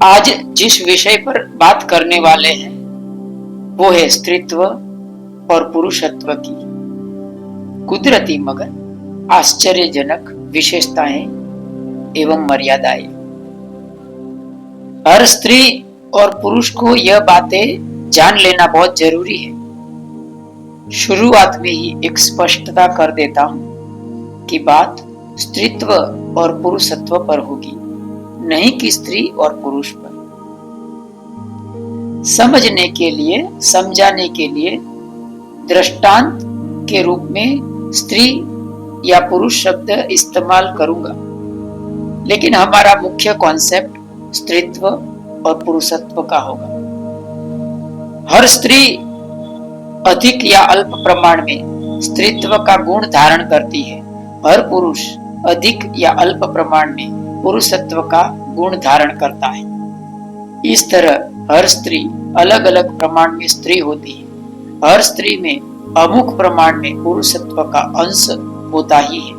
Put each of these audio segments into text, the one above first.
आज जिस विषय पर बात करने वाले हैं वो है स्त्रीत्व और पुरुषत्व की कुदरती मगर आश्चर्यजनक विशेषताएं एवं मर्यादाएं। हर स्त्री और पुरुष को यह बातें जान लेना बहुत जरूरी है। शुरुआत में ही एक स्पष्टता कर देता हूं कि बात स्त्रीत्व और पुरुषत्व पर होगी, नहीं कि स्त्री और पुरुष पर। समझने के लिए, समझाने के लिए दृष्टांत के रूप में स्त्री या पुरुष शब्द इस्तेमाल करूंगा, लेकिन हमारा मुख्य कॉन्सेप्ट स्त्रीत्व और पुरुषत्व का होगा। हर स्त्री अधिक या अल्प प्रमाण में स्त्रीत्व का गुण धारण करती है, हर पुरुष अधिक या अल्प प्रमाण में पुरुषत्व का गुण धारण करता है। इस तरह हर स्त्री अलग अलग प्रमाण में स्त्री होती है। हर स्त्री में अमुक प्रमाण में पुरुषत्व का अंश होता ही है।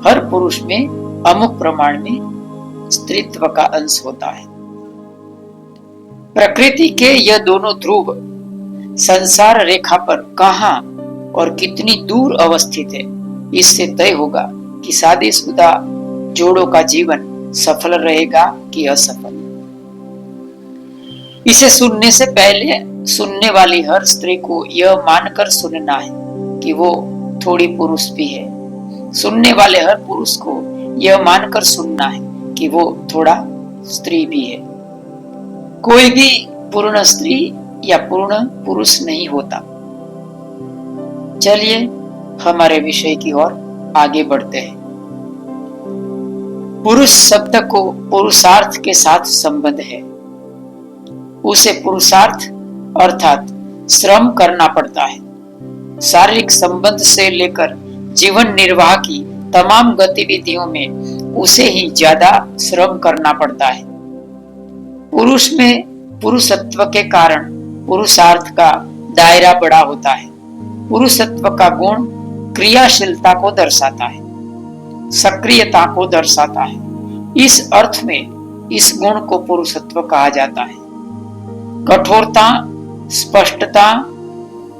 हर पुरुष में अमुक प्रमाण में स्त्रीत्व का अंश होता है। प्रकृति के यह दोनों ध्रुव संसार रेखा पर कहां और कितनी दूर अवस्थित है, इससे तय होगा कि शादीशुदा जोड़ों का जीवन सफल रहेगा कि असफल। इसे सुनने से पहले सुनने वाली हर स्त्री को यह मानकर सुनना है कि वो थोड़ी पुरुष भी है। सुनने वाले हर पुरुष को यह मानकर सुनना है कि वो थोड़ा स्त्री भी है। कोई भी पूर्ण स्त्री या पूर्ण पुरुष नहीं होता। चलिए हमारे विषय की ओर आगे बढ़ते हैं। पुरुष शब्द को पुरुषार्थ के साथ संबंध है। उसे पुरुषार्थ अर्थात श्रम करना पड़ता है। शारीरिक संबंध से लेकर जीवन निर्वाह की तमाम गतिविधियों में उसे ही ज्यादा श्रम करना पड़ता है। पुरुष में पुरुषत्व के कारण पुरुषार्थ का दायरा बड़ा होता है। पुरुषत्व का गुण क्रियाशीलता को दर्शाता है, सक्रियता को दर्शाता है। इस अर्थ में इस गुण को पुरुषत्व कहा जाता है। कठोरता, स्पष्टता,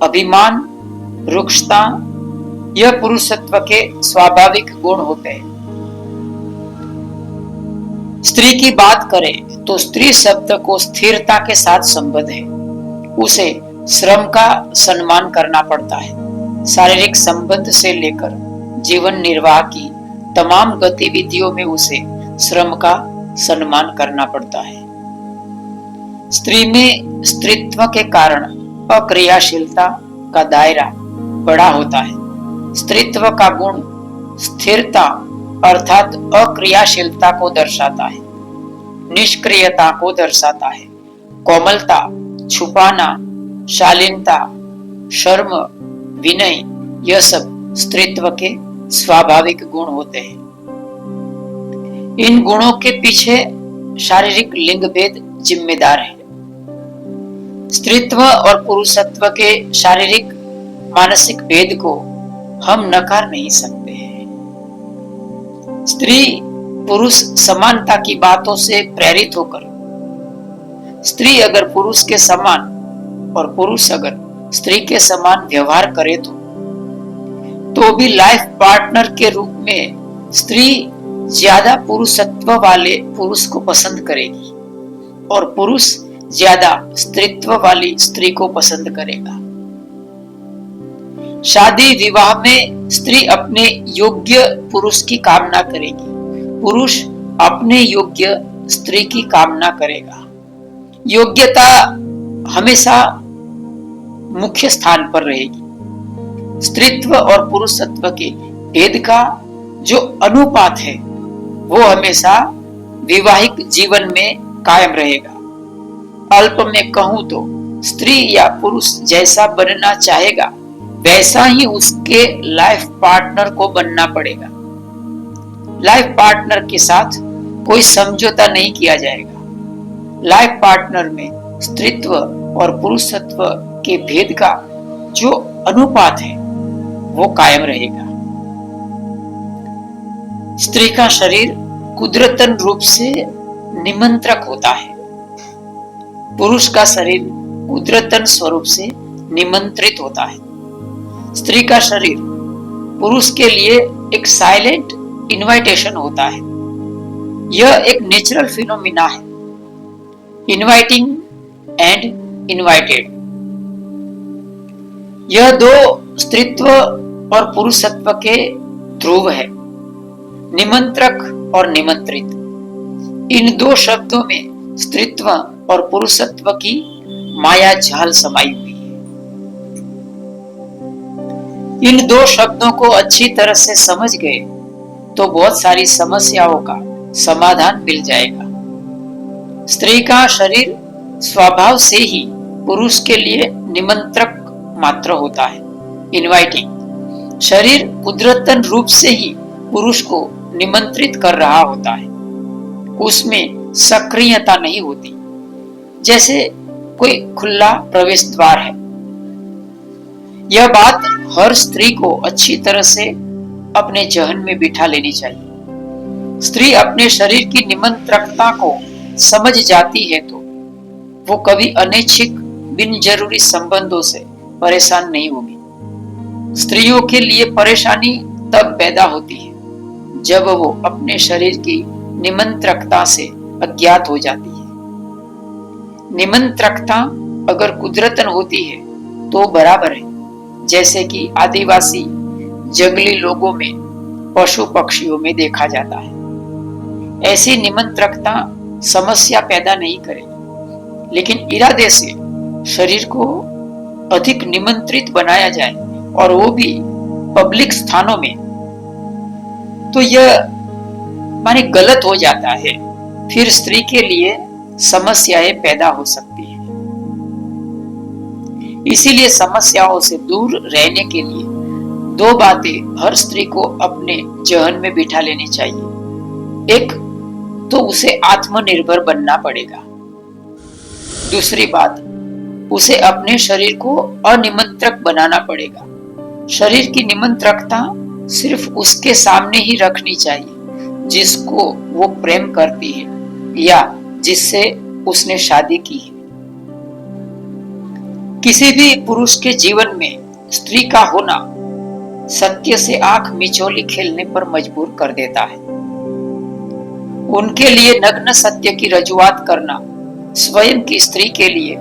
अभिमान, रुक्षता यह पुरुषत्व के स्वाभाविक गुण होते हैं। स्त्री की बात करें तो स्त्री शब्द को स्थिरता के साथ संबंध है। उसे श्रम का सम्मान करना पड़ता है। शारीरिक संबंध से लेकर जीवन निर्वाह की तमाम गतिविधियों में उसे श्रम का सम्मान करना पड़ता है। स्त्री में स्त्रीत्व के कारण अक्रियाशीलता का दायरा बड़ा होता है। स्त्रीत्व का गुण स्थिरता अर्थात अक्रियाशीलता को दर्शाता है, निष्क्रियता को दर्शाता है। कोमलता, छुपाना, शालीनता, शर्म, विनय यह सब स्त्रीत्व के स्वाभाविक गुण होते हैं। इन गुणों के पीछे शारीरिक लिंग भेद जिम्मेदार है। स्त्रीत्व और पुरुषत्व के शारीरिक मानसिक भेद को हम नकार नहीं सकते हैं। स्त्री पुरुष समानता की बातों से प्रेरित होकर स्त्री अगर पुरुष के समान और पुरुष अगर स्त्री के समान व्यवहार करे तो भी लाइफ पार्टनर के रूप में स्त्री ज्यादा पुरुषत्व वाले पुरुष को पसंद करेगी और पुरुष ज्यादा स्त्रीत्व वाली स्त्री को पसंद करेगा। शादी विवाह में स्त्री अपने योग्य पुरुष की कामना करेगी, पुरुष अपने योग्य स्त्री की कामना करेगा। योग्यता हमेशा मुख्य स्थान पर रहेगी। स्त्रीत्व और पुरुषत्व के भेद का जो अनुपात है वो हमेशा वैवाहिक जीवन में कायम रहेगा। अल्प में कहूं तो स्त्री या पुरुष जैसा बनना चाहेगा वैसा ही उसके लाइफ पार्टनर को बनना पड़ेगा। लाइफ पार्टनर के साथ कोई समझौता नहीं किया जाएगा। लाइफ पार्टनर में स्त्रीत्व और पुरुषत्व के भेद का जो अनुपात है वो कायम रहेगा। स्त्री का शरीर कुदरतन रूप से निमंत्रक होता है। पुरुष का शरीर कुदरतन स्वरूप से निमंत्रित होता है। स्त्री का शरीर पुरुष के लिए एक साइलेंट इनवाइटेशन होता है। यह एक नेचुरल फिनोमिना है, इनवाइटिंग एंड इनवाइटेड। यह दो स्त्रीत्व और पुरुषत्व के ध्रुव है, निमंत्रक और निमंत्रित। इन दो शब्दों में स्त्रीत्व और पुरुषत्व की माया जाल समाई हुई है। इन दो शब्दों को अच्छी तरह से समझ गए तो बहुत सारी समस्याओं का समाधान मिल जाएगा। स्त्री का शरीर स्वभाव से ही पुरुष के लिए निमंत्रक मात्र होता है, इनवाइटिंग। शरीर कुदरतन रूप से ही पुरुष को निमंत्रित कर रहा होता है, उसमें सक्रियता नहीं होती, जैसे कोई खुला प्रवेश द्वार है। यह बात हर स्त्री को अच्छी तरह से अपने जहन में बिठा लेनी चाहिए। स्त्री अपने शरीर की निमंत्रकता को समझ जाती है तो वो कभी अनैच्छिक बिन जरूरी संबंधों से परेशान नहीं होगी। स्त्रियों के लिए परेशानी तब पैदा होती है जब वो अपने शरीर की निमंत्रकता से अज्ञात हो जाती है। निमंत्रकता अगर कुदरतन होती है तो बराबर है, जैसे कि आदिवासी जंगली लोगों में, पशु पक्षियों में देखा जाता है। ऐसी निमंत्रकता समस्या पैदा नहीं करेगी, लेकिन इरादे से शरीर को अधिक निमंत्रित बनाया जाए और वो भी पब्लिक स्थानों में, तो यह माने गलत हो जाता है। फिर स्त्री के लिए समस्याएं पैदा हो सकती है। इसीलिए समस्याओं से दूर रहने के लिए दो बातें हर स्त्री को अपने जहन में बिठा लेनी चाहिए। एक तो उसे आत्मनिर्भर बनना पड़ेगा। दूसरी बात, उसे अपने शरीर को अनिमंत्रक बनाना पड़ेगा। शरीर की निमंत्रकता सिर्फ उसके सामने ही रखनी चाहिए जिसको वो प्रेम करती है या जिससे उसने शादी की है। किसी भी पुरुष के जीवन में स्त्री का होना सत्य से आंख मिचौली खेलने पर मजबूर कर देता है। उनके लिए नग्न सत्य की रजुआत करना स्वयं की स्त्री के लिए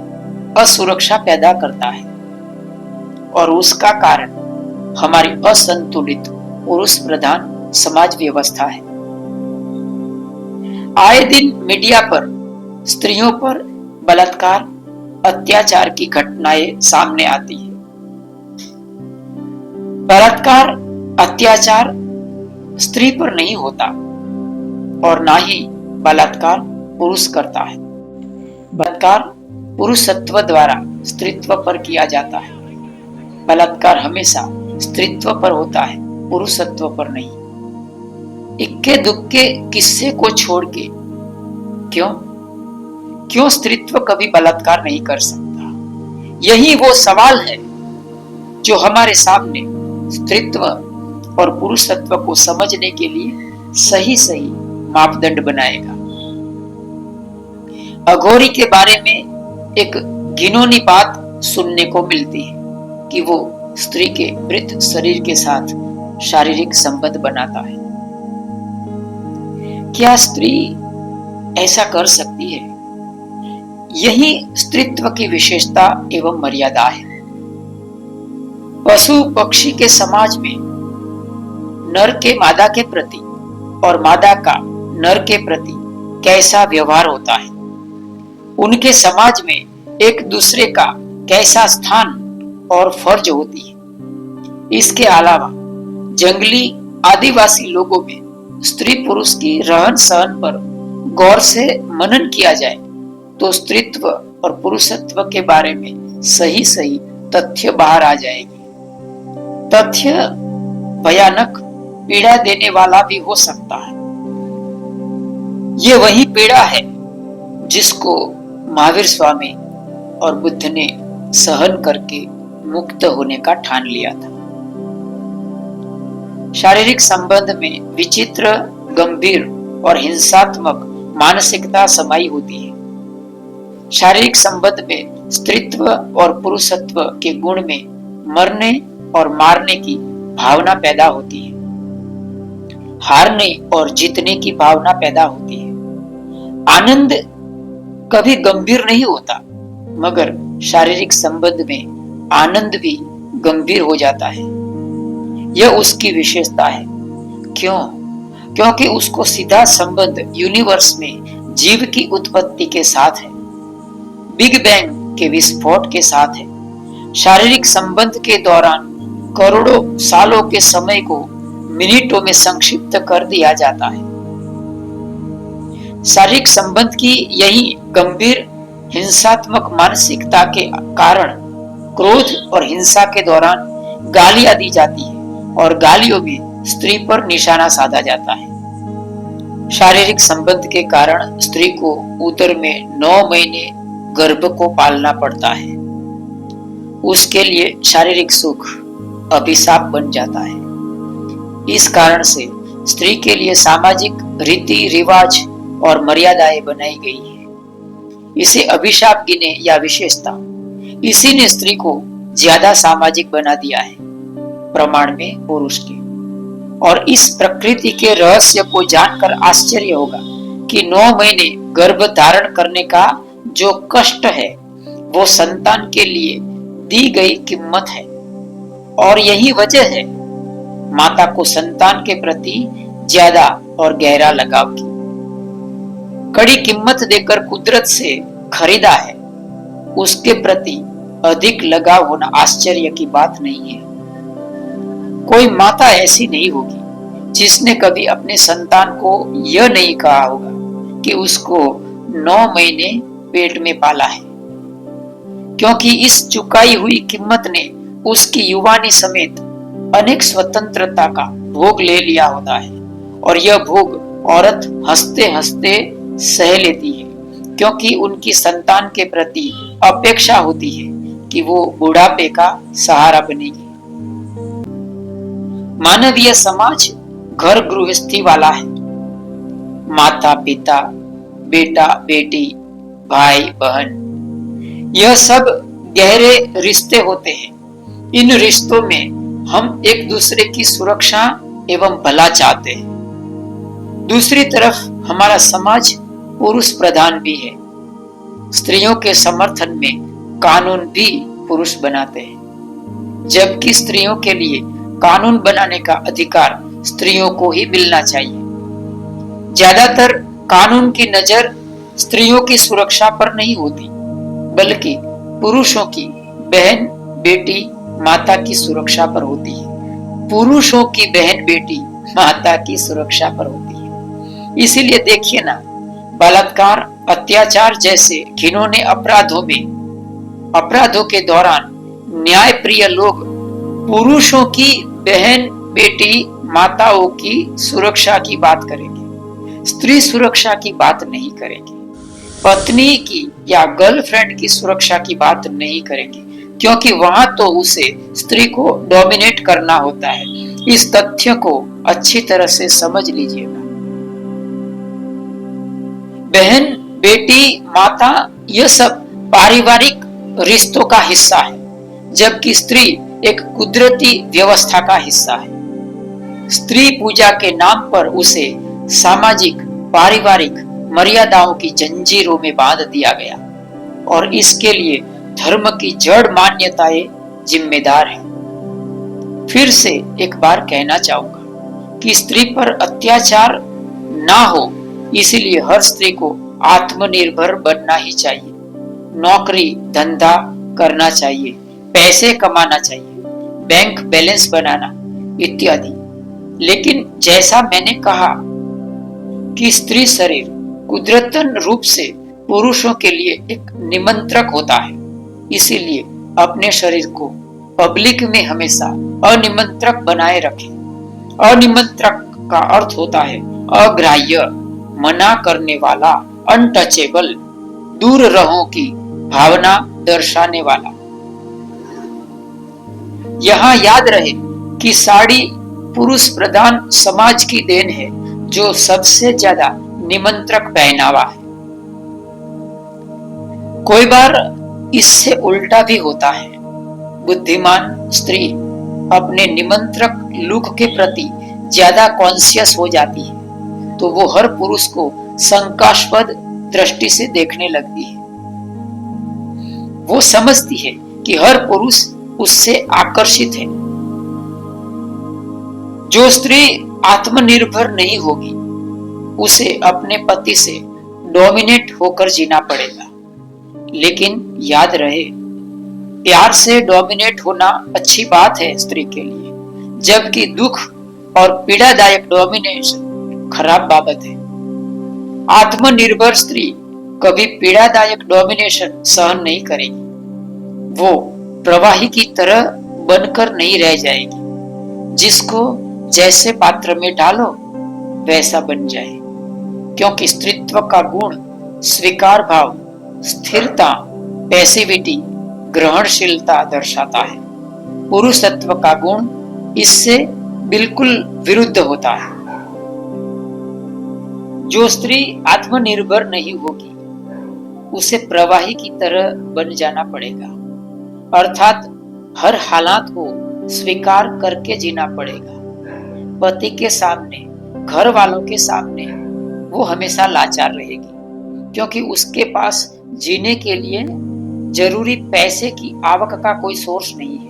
असुरक्षा पैदा करता है और उसका कारण हमारी असंतुलित पुरुष प्रधान समाज व्यवस्था है। आए दिन मीडिया पर स्त्रियों पर बलात्कार, अत्याचार की घटनाएं सामने आती है। बलात्कार, अत्याचार स्त्री पर नहीं होता और ना ही बलात्कार पुरुष करता है। बलात्कार पुरुषत्व द्वारा स्त्रीत्व पर किया जाता है। बलात्कार हमेशा स्त्रीत्व पर होता है, पुरुषत्व पर नहीं। इक्के दुक्के किस्से को छोड़ के क्यों स्त्रीत्व कभी बलात्कार नहीं कर सकता? यही वो सवाल है जो हमारे सामने स्त्रीत्व और पुरुषत्व को समझने के लिए सही मापदंड बनाएगा। अघोरी के बारे में एक घिनौनी बात सुनने को मिलती है कि वो स्त्री के मृत शरीर के साथ शारीरिक संबंध बनाता है। क्या स्त्री ऐसा कर सकती है? यही स्त्रीत्व की विशेषता एवं मर्यादा है। पशु पक्षी के समाज में नर के मादा के प्रति और मादा का नर के प्रति कैसा व्यवहार होता है, उनके समाज में एक दूसरे का कैसा स्थान और फर्ज होती है। इसके अलावा जंगली आदिवासी लोगों में स्त्री पुरुष की रहन सहन पर गौर से मनन किया जाए तो स्त्रीत्व और पुरुषत्व के बारे में सही तथ्य बाहर आ जाएगी। तथ्य भयानक पीड़ा देने वाला भी हो सकता है। ये वही पीड़ा है जिसको महावीर स्वामी और बुद्ध ने सहन करके मुक्त होने का ठान लिया था। शारीरिक संबंध में विचित्र, गंभीर और हिंसात्मक मानसिकता समाई होती है। शारीरिक संबंध में स्त्रीत्व और पुरुषत्व के गुण में मरने और मारने की भावना पैदा होती है। हारने और जीतने की भावना पैदा होती है। आनंद कभी गंभीर नहीं होता, मगर शारीरिक संबंध में आनंद भी गंभीर हो जाता है। यह उसकी विशेषता है। क्यों? क्योंकि उसको सीधा संबंध यूनिवर्स में जीव की उत्पत्ति के साथ है, बिग बैंग के विस्फोट के साथ है। शारीरिक संबंध के दौरान करोड़ों सालों के समय को मिनटों में संक्षिप्त कर दिया जाता है। शारीरिक संबंध की यही गंभीर हिंसात्मक मानसिकता के कारण क्रोध और हिंसा के दौरान गालियां दी जाती है और गालियों में स्त्री पर निशाना साधा जाता है। शारीरिक संबंध के कारण स्त्री को उदर में 9 महीने गर्भ को पालना पड़ता है। उसके लिए शारीरिक सुख अभिशाप बन जाता है। इस कारण से स्त्री के लिए सामाजिक रीति रिवाज और मर्यादाएं बनाई गई है। इसे अभिशाप गिने या विशेषता, इसी ने स्त्री को ज्यादा सामाजिक बना दिया है प्रमाण में पुरुष के। और इस प्रकृति के रहस्य को जानकर आश्चर्य होगा कि 9 महीने गर्भ धारण करने का जो कष्ट है वो संतान के लिए दी गई कीमत है। और यही वजह है माता को संतान के प्रति ज्यादा और गहरा लगाव की। कड़ी कीमत देकर कुदरत से खरीदा है, उसके प्रति अधिक लगाव होना आश्चर्य की बात नहीं है। कोई माता ऐसी नहीं होगी जिसने कभी अपने संतान को यह नहीं कहा होगा कि उसको 9 महीने पेट में पाला है, क्योंकि इस चुकाई हुई कीमत ने उसकी युवानी समेत अनेक स्वतंत्रता का भोग ले लिया होता है। और यह भोग औरत हंसते हंसते सह लेती है, क्योंकि उनकी संतान के प्रति अपेक्षा होती है कि वो बुढ़ापे का सहारा बनेगी। मानवीय समाज घर गृहस्थी वाला है। माता पिता, बेटा बेटी, भाई बहन, यह सब गहरे रिश्ते होते हैं। इन रिश्तों में हम एक दूसरे की सुरक्षा एवं भला चाहते हैं। दूसरी तरफ हमारा समाज पुरुष प्रधान भी है। स्त्रियों के समर्थन में कानून भी पुरुष बनाते हैं, जबकि स्त्रियों के लिए कानून बनाने का अधिकार स्त्रियों को ही मिलना चाहिए। ज्यादातर कानून की नजर स्त्रियों की सुरक्षा पर नहीं होती, बल्कि पुरुषों की बहन बेटी माता की सुरक्षा पर होती है। पुरुषों की बहन बेटी माता की सुरक्षा पर होती है। इसीलिए देखिए ना, बलात्कार, अत्याचार जैसे घिनौने अपराधों के दौरान न्याय प्रिय लोग पुरुषों की बहन बेटी माताओं की सुरक्षा की बात करेंगे, स्त्री सुरक्षा की बात नहीं करेंगे। पत्नी की या गर्लफ्रेंड की सुरक्षा की बात नहीं करेंगे, क्योंकि वहां तो उसे स्त्री को डोमिनेट करना होता है। इस तथ्य को अच्छी तरह से समझ लीजिएगा। बहन बेटी माता यह सब पारिवारिक रिश्तों का हिस्सा है, जबकि स्त्री एक कुदरती व्यवस्था का हिस्सा है। स्त्री पूजा के नाम पर उसे सामाजिक पारिवारिक मर्यादाओं की जंजीरों में बांध दिया गया, और इसके लिए धर्म की जड़ मान्यताएं जिम्मेदार हैं। फिर से एक बार कहना चाहूंगा कि स्त्री पर अत्याचार ना हो, इसीलिए हर स्त्री को आत्मनिर्भर बनना ही चाहिए। नौकरी धंधा करना चाहिए, पैसे कमाना चाहिए, बैंक बैलेंस बनाना इत्यादि। लेकिन जैसा मैंने कहा कि स्त्री शरीर कुदरतन रूप से पुरुषों के लिए एक निमंत्रक होता है, इसीलिए अपने शरीर को पब्लिक में हमेशा अनिमंत्रक बनाए रखें। अनिमंत्रक का अर्थ होता है अग्राह्य, मना करने वाला, अनटचेबल, दूर रहो की भावना दर्शाने वाला। यहाँ याद रहे कि साड़ी पुरुष प्रधान समाज की देन है, जो सबसे ज्यादा निमंत्रक पहनावा है। कोई बार इससे उल्टा भी होता है। बुद्धिमान स्त्री अपने निमंत्रक लुक के प्रति ज्यादा कॉन्शियस हो जाती है, तो वो हर पुरुष को शंकास्पद दृष्टि से देखने लगती है। वो समझती है कि हर पुरुष उससे आकर्षित है। जो स्त्री आत्मनिर्भर नहीं होगी, उसे अपने पति से डोमिनेट होकर जीना पड़ेगा। लेकिन याद रहे, प्यार से डोमिनेट होना अच्छी बात है स्त्री के लिए, जबकि दुख और पीड़ादायक डोमिनेशन खराब बाबत है। आत्मनिर्भर स्त्री कभी पीड़ादायक डोमिनेशन सहन नहीं करेगी। वो प्रवाही की तरह बनकर नहीं रह जाएगी, जिसको जैसे पात्र में डालो वैसा बन जाए, क्योंकि स्त्रीत्व का गुण स्वीकार भाव, स्थिरता, पैसिविटी, ग्रहणशीलता दर्शाता है। पुरुषत्व का गुण इससे बिल्कुल विरुद्ध होता है। जो स्त्री आत्मनिर्भर नहीं होगी, उसे प्रवाही की तरह बन जाना पड़ेगा, अर्थात हर हालात को स्वीकार करके जीना पड़ेगा। पति के सामने, घर वालों के सामने वो हमेशा लाचार रहेगी, क्योंकि उसके पास जीने के लिए जरूरी पैसे की आवक का कोई सोर्स नहीं है।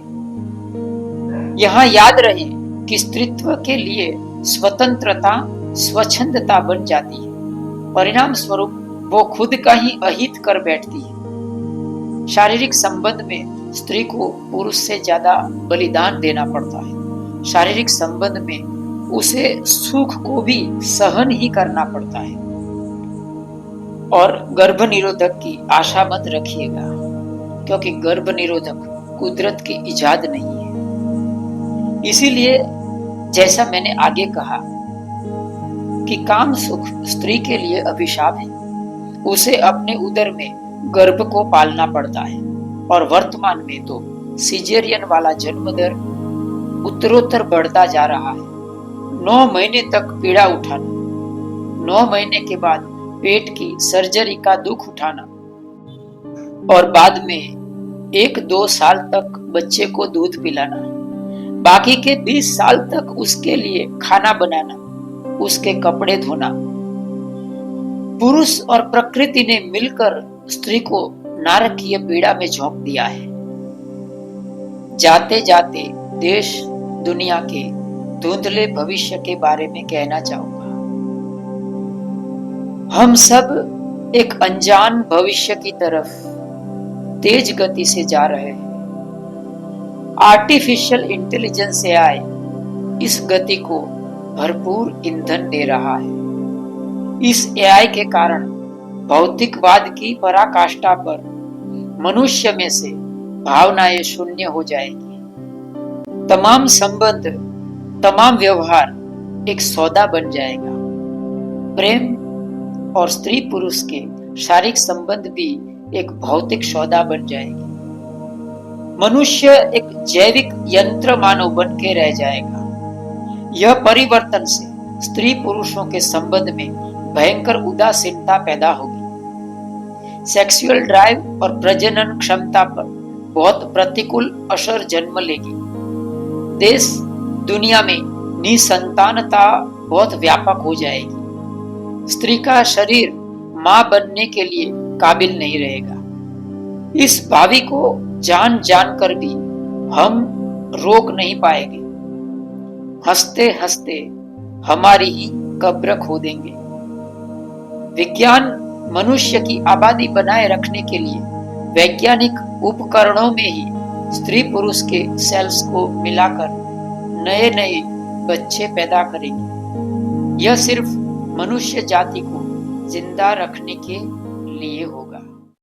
यहाँ याद रहे कि स्त्रीत्व के लिए स्वतंत्रता स्वच्छंदता बन जाती है। परिणाम स्वरूप वो खुद का ही अहित कर बैठती है। शारीरिक संबंध में स्त्री को पुरुष से ज्यादा बलिदान देना पड़ता है। शारीरिक संबंध में उसे सुख को भी सहन ही करना पड़ता है। और गर्भ निरोधक की आशा मत रखिएगा, क्योंकि गर्भ निरोधक कुदरत की इजाद नहीं है। इसीलिए जैसा मैंने आगे कहा कि काम सुख स्त्री के लिए अभिशाप है। उसे अपने उदर में गर्भ को पालना पड़ता है, और वर्तमान में तो सिजेरियन वाला जन्म दर उत्तरोत्तर बढ़ता जा रहा है। 9 महीने तक पीड़ा उठाना, 9 महीने के बाद पेट की सर्जरी का दुख उठाना, और बाद में 1-2 साल तक बच्चे को दूध पिलाना, बाकी के 20 साल तक उसके लिए खाना बनाना, उसके कपड़े धोना। पुरुष और प्रकृति ने मिलकर स्त्री को नारकीय पीड़ा में झोंक दिया है। जाते जाते देश दुनिया के धुंधले भविष्य के बारे में कहना चाहूंगा। हम सब एक अनजान भविष्य की तरफ तेज गति से जा रहे हैं। आर्टिफिशियल इंटेलिजेंस AI इस गति को भरपूर ईंधन दे रहा है। इस AI के कारण भौतिकवाद की पराकाष्ठा पर मनुष्य में से भावनाएं शून्य हो जाएगी। तमाम संबंध, तमाम व्यवहार एक सौदा बन जाएगा। प्रेम और स्त्री पुरुष के शारीरिक संबंध भी एक भौतिक सौदा बन जाएगी। मनुष्य एक जैविक यंत्र मानव बन के रह जाएगा। यह परिवर्तन से स्त्री पुरुषों के संबंध में भयंकर उदासीनता पैदा होगी। सेक्सुअल ड्राइव और प्रजनन क्षमता पर बहुत प्रतिकूल असर जन्म लेगी। देश दुनिया में निसंतानता बहुत व्यापक हो जाएगी। स्त्री का शरीर मां बनने के लिए काबिल नहीं रहेगा। इस भावी को जान जान कर भी हम रोक नहीं पाएंगे। हंसते हंसते हमारी ही कब्र खोदेंगे। विज्ञान मनुष्य की आबादी बनाए रखने के लिए वैज्ञानिक उपकरणों में ही स्त्री पुरुष के सेल्स को मिलाकर नए नए बच्चे पैदा करेंगे। यह सिर्फ मनुष्य जाति को जिंदा रखने के लिए होगा।